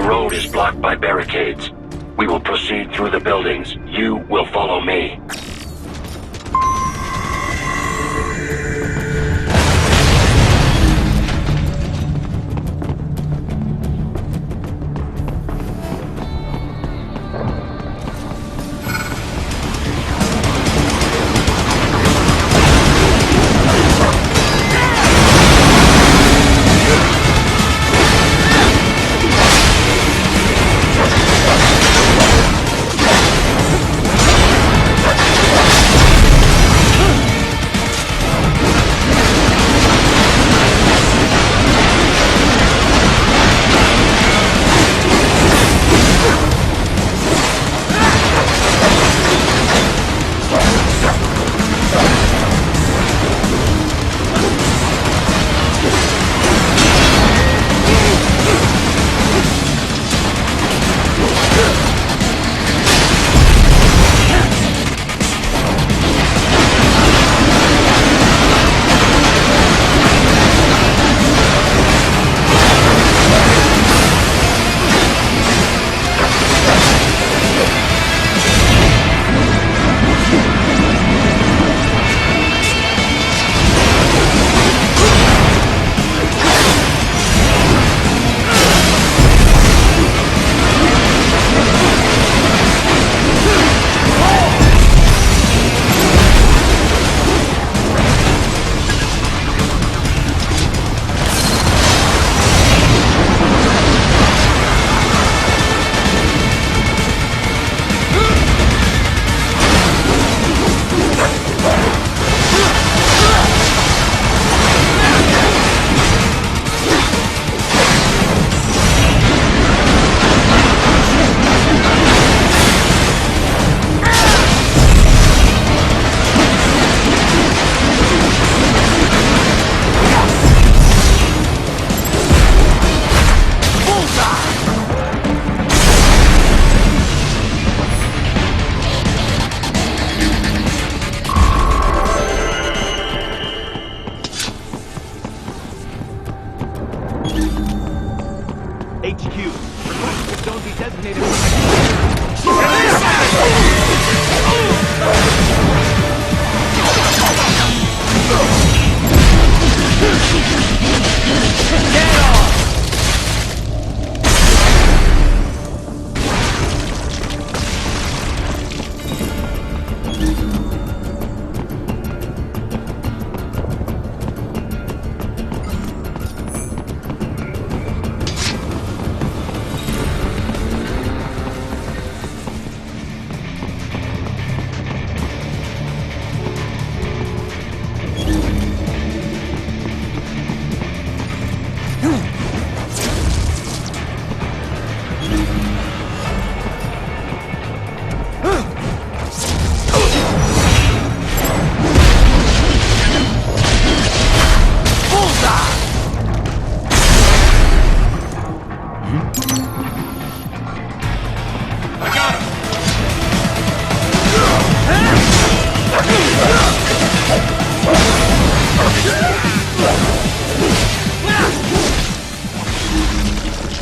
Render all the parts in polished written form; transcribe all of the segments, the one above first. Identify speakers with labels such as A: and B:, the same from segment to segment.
A: road is blocked by barricades. We will proceed through the buildings. You will follow me.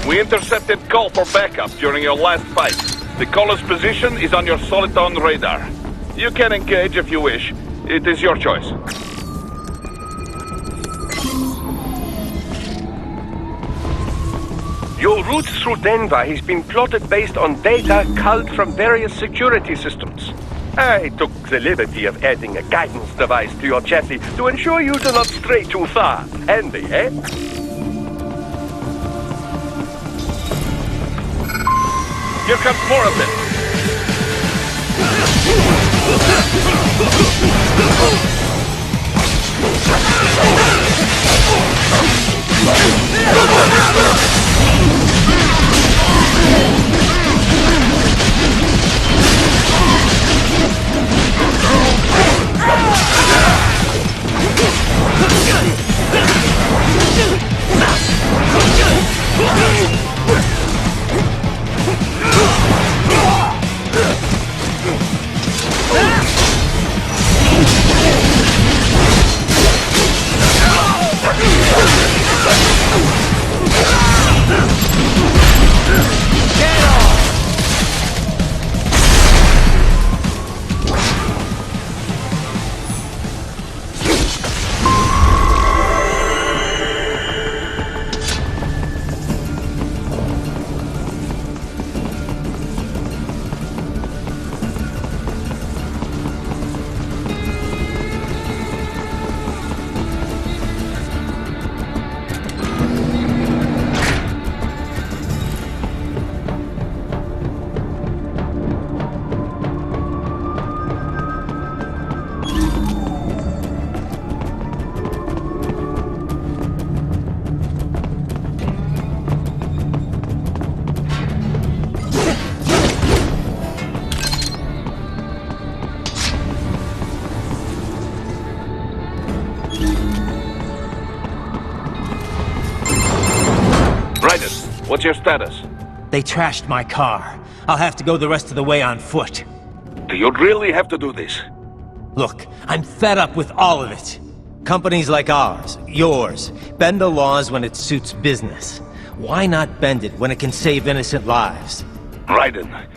B: We intercepted call for backup during your last fight. The caller's position is on your Soliton radar. You can engage if you wish. It is your choice.
C: Your route through Denver has been plotted based on data culled from various security systems. I took the liberty of adding a guidance device to your chassis to ensure you do not stray too far. Handy, eh?
B: Here comes more of this. What's your status?
D: They trashed my car. I'll have to go the rest of the way on foot.
B: Do you really have to do this?
D: Look, I'm fed up with all of it. Companies like ours, yours, bend the laws when it suits business. Why not bend it when it can save innocent lives?
B: Raiden.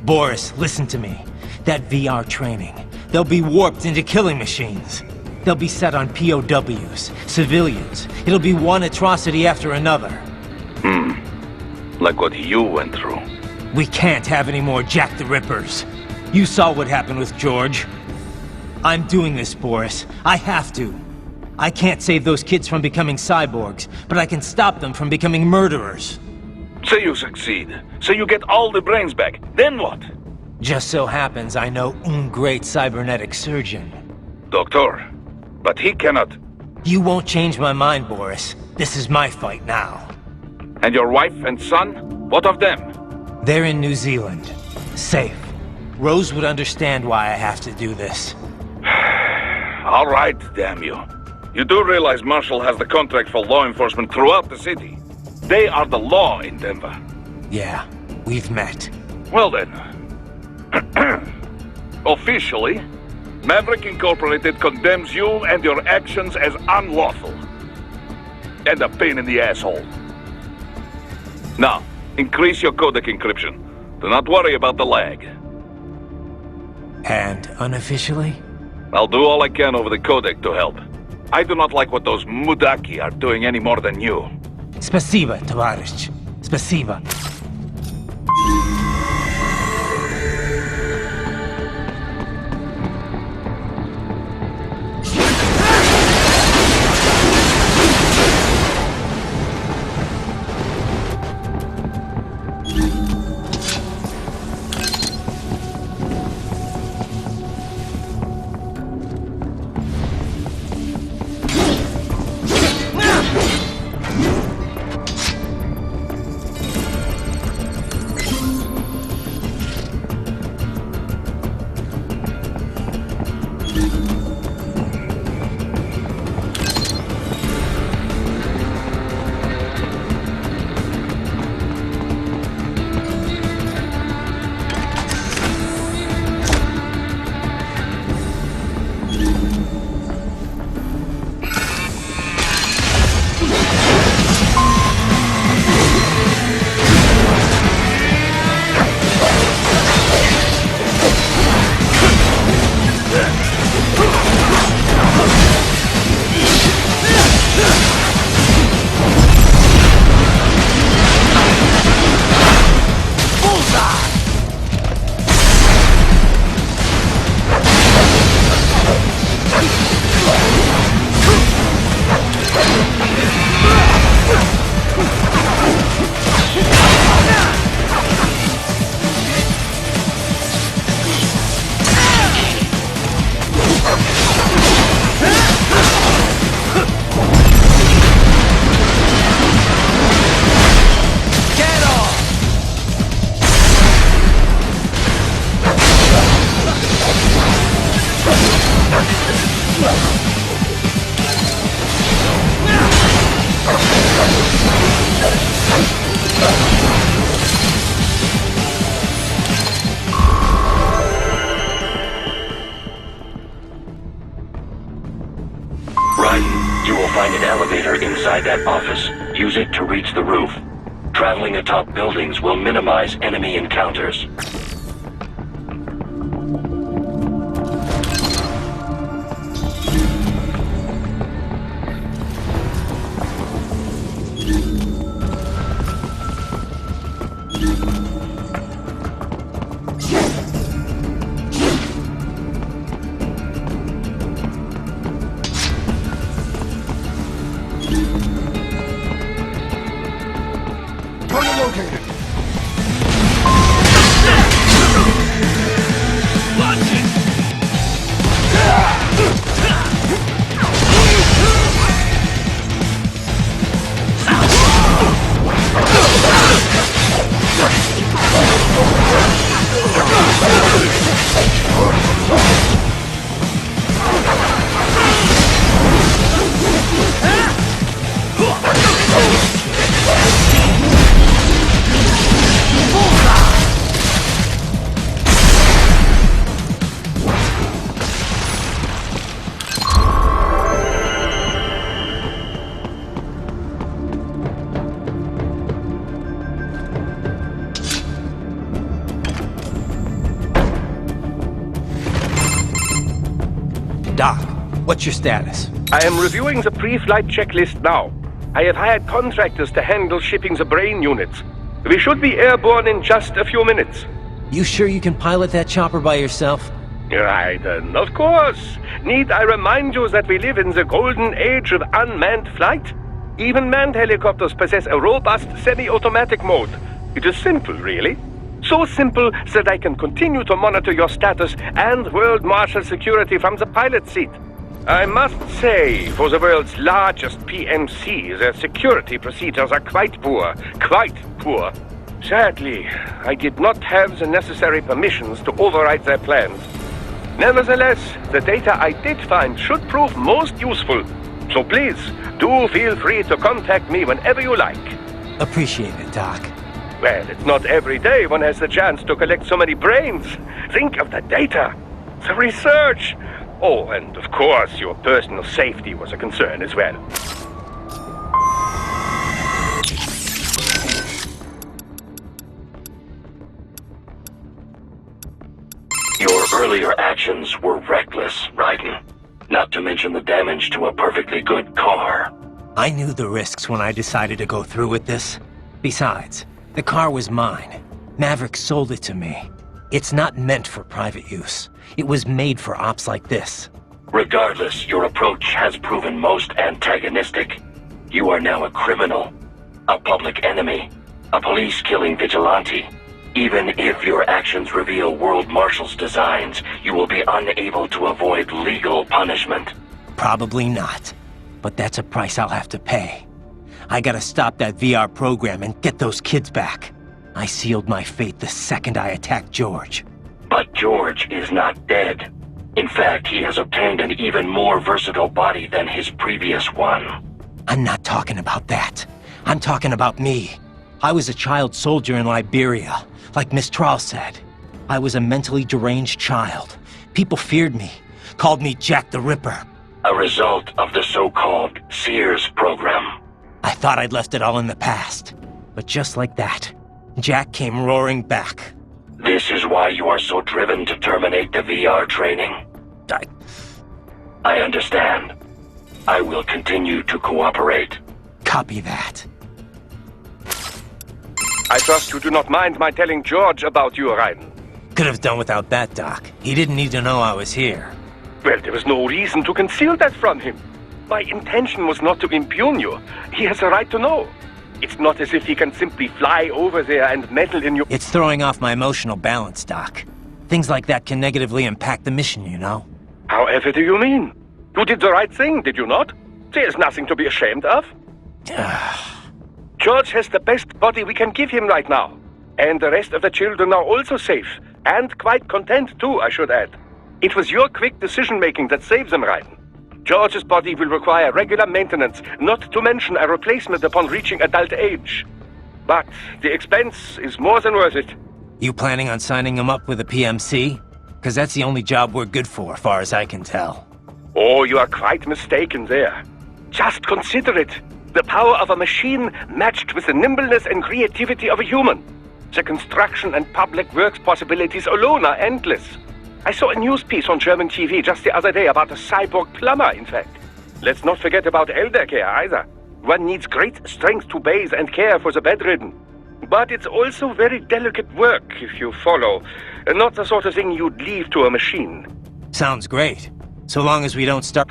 D: Boris, listen to me. That VR training, they'll be warped into killing machines. They'll be set on POWs, civilians. It'll be one atrocity after another.
B: Like what you went through.
D: We can't have any more Jack the Rippers. You saw what happened with George. I'm doing this, Boris. I have to. I can't save those kids from becoming cyborgs, but I can stop them from becoming murderers.
B: Say you succeed. Say you get all the brains back. Then what?
D: Just so happens I know un great cybernetic surgeon.
B: Doctor. But he cannot.
D: You won't change my mind, Boris. This is my fight now.
B: And your wife and son? What of them?
D: They're in New Zealand. Safe. Rose would understand why I have to do this.
B: All right, damn you. You do realize Marshall has the contract for law enforcement throughout the city. They are the law in Denver.
D: Yeah, we've met.
B: Well then. Officially, Maverick Incorporated condemns you and your actions as unlawful. And a pain in the asshole. Now, increase your codec encryption. Do not worry about the lag.
D: And unofficially?
B: I'll do all I can over the codec to help. I do not like what those Mudaki are doing any more than you.
D: Spasiba, Tavarish. Spasiba.
A: Inside that office, use it to reach the roof. Traveling atop buildings will minimize enemy encounters.
E: Target located.
D: Doc, what's your status?
C: I am reviewing the pre-flight checklist now. I have hired contractors to handle shipping the brain units. We should be airborne in just a few minutes.
D: You sure you can pilot that chopper by yourself?
C: Raiden, of course. Need I remind you that we live in the golden age of unmanned flight? Even manned helicopters possess a robust semi-automatic mode. It is simple, really. So simple that I can continue to monitor your status and world marshal security from the pilot seat. I must say, for the world's largest PMC, their security procedures are quite poor. Quite poor. Sadly, I did not have the necessary permissions to override their plans. Nevertheless, the data I did find should prove most useful. So please, do feel free to contact me whenever you like.
D: Appreciate it, Doc.
C: Well, it's not every day one has the chance to collect so many brains. Think of the data, the research. Oh, and of course, your personal safety was a concern as well.
A: Your earlier actions were reckless, Raiden. Not to mention the damage to a perfectly good car.
D: I knew the risks when I decided to go through with this. Besides, the car was mine. Maverick sold it to me. It's not meant for private use. It was made for ops like this.
A: Regardless, your approach has proven most antagonistic. You are now a criminal, a public enemy, a police-killing vigilante. Even if your actions reveal World Marshal's designs, you will be unable to avoid legal punishment.
D: Probably not. But that's a price I'll have to pay. I gotta stop that VR program and get those kids back. I sealed my fate the second I attacked George.
A: But George is not dead. In fact, he has obtained an even more versatile body than his previous one.
D: I'm not talking about that. I'm talking about me. I was a child soldier in Liberia, like Miss Trawl said. I was a mentally deranged child. People feared me, called me Jack the Ripper.
A: A result of the so-called Sears program.
D: I thought I'd left it all in the past. But just like that, Jack came roaring back.
A: This is why you are so driven to terminate the VR training. I understand. I will continue to cooperate.
D: Copy that.
C: I trust you do not mind my telling George about you, Raiden.
D: Could have done without that, Doc. He didn't need to know I was here.
C: Well, there was no reason to conceal that from him. My intention was not to impugn you. He has a right to know. It's not as if he can simply fly over there and meddle in your...
D: It's throwing off my emotional balance, Doc. Things like that can negatively impact the mission, you know?
C: However do you mean? You did the right thing, did you not? There's nothing to be ashamed of. George has the best body we can give him right now. And the rest of the children are also safe. And quite content too, I should add. It was your quick decision-making that saved them, Raiden. George's body will require regular maintenance, not to mention a replacement upon reaching adult age. But the expense is more than worth it.
D: You planning on signing him up with a PMC? Because that's the only job we're good for, far as I can tell.
C: Oh, you are quite mistaken there. Just consider it. The power of a machine matched with the nimbleness and creativity of a human. The construction and public works possibilities alone are endless. I saw a news piece on German TV just the other day about a cyborg plumber, in fact. Let's not forget about elder care either. One needs great strength to bathe and care for the bedridden. But it's also very delicate work, if you follow. Not the sort of thing you'd leave to a machine.
D: Sounds great. So long as we don't start...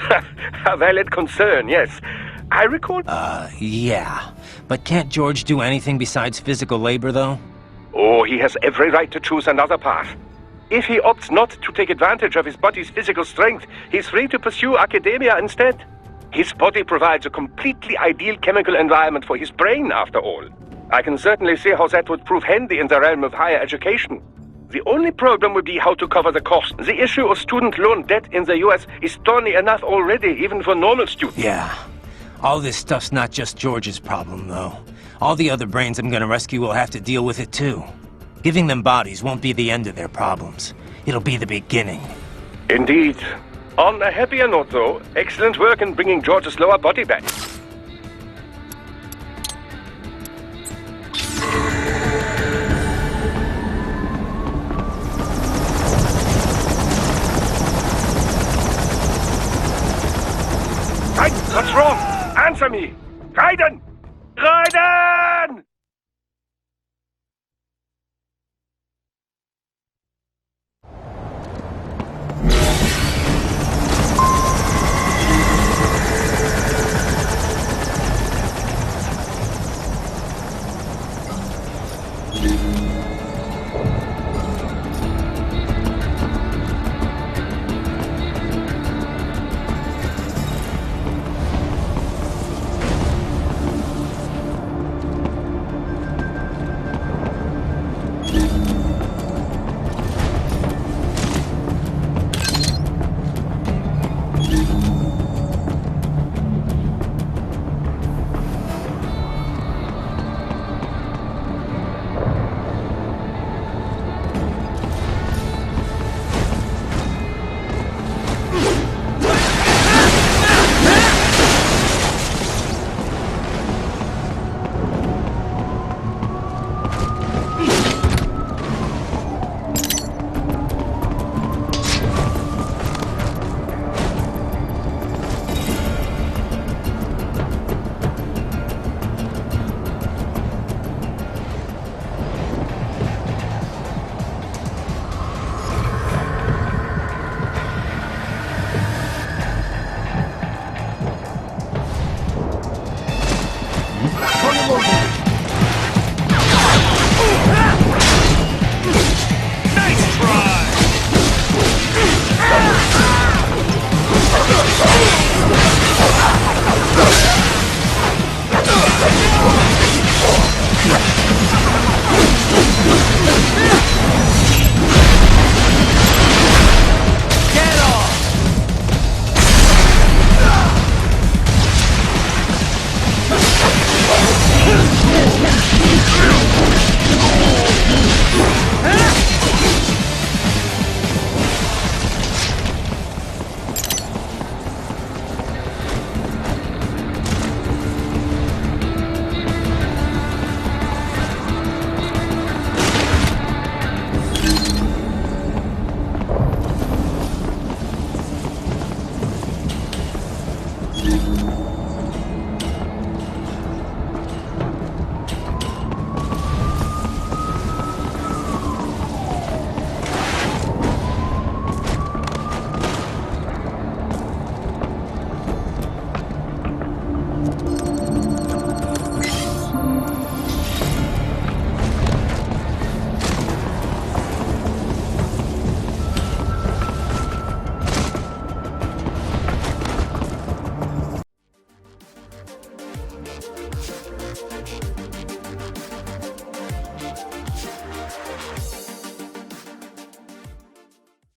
C: A valid concern, yes. I recall...
D: yeah. But can't George do anything besides physical labor, though?
C: Oh, he has every right to choose another path. If he opts not to take advantage of his body's physical strength, he's free to pursue academia instead. His body provides a completely ideal chemical environment for his brain, after all. I can certainly see how that would prove handy in the realm of higher education. The only problem would be how to cover the cost. The issue of student loan debt in the US is thorny enough already, even for normal students.
D: Yeah. All this stuff's not just George's problem, though. All the other brains I'm gonna rescue will have to deal with it, too. Giving them bodies won't be the end of their problems. It'll be the beginning.
C: Indeed. On a happier note, though, excellent work in bringing George's lower body back. Answer me! Raiden! Raiden!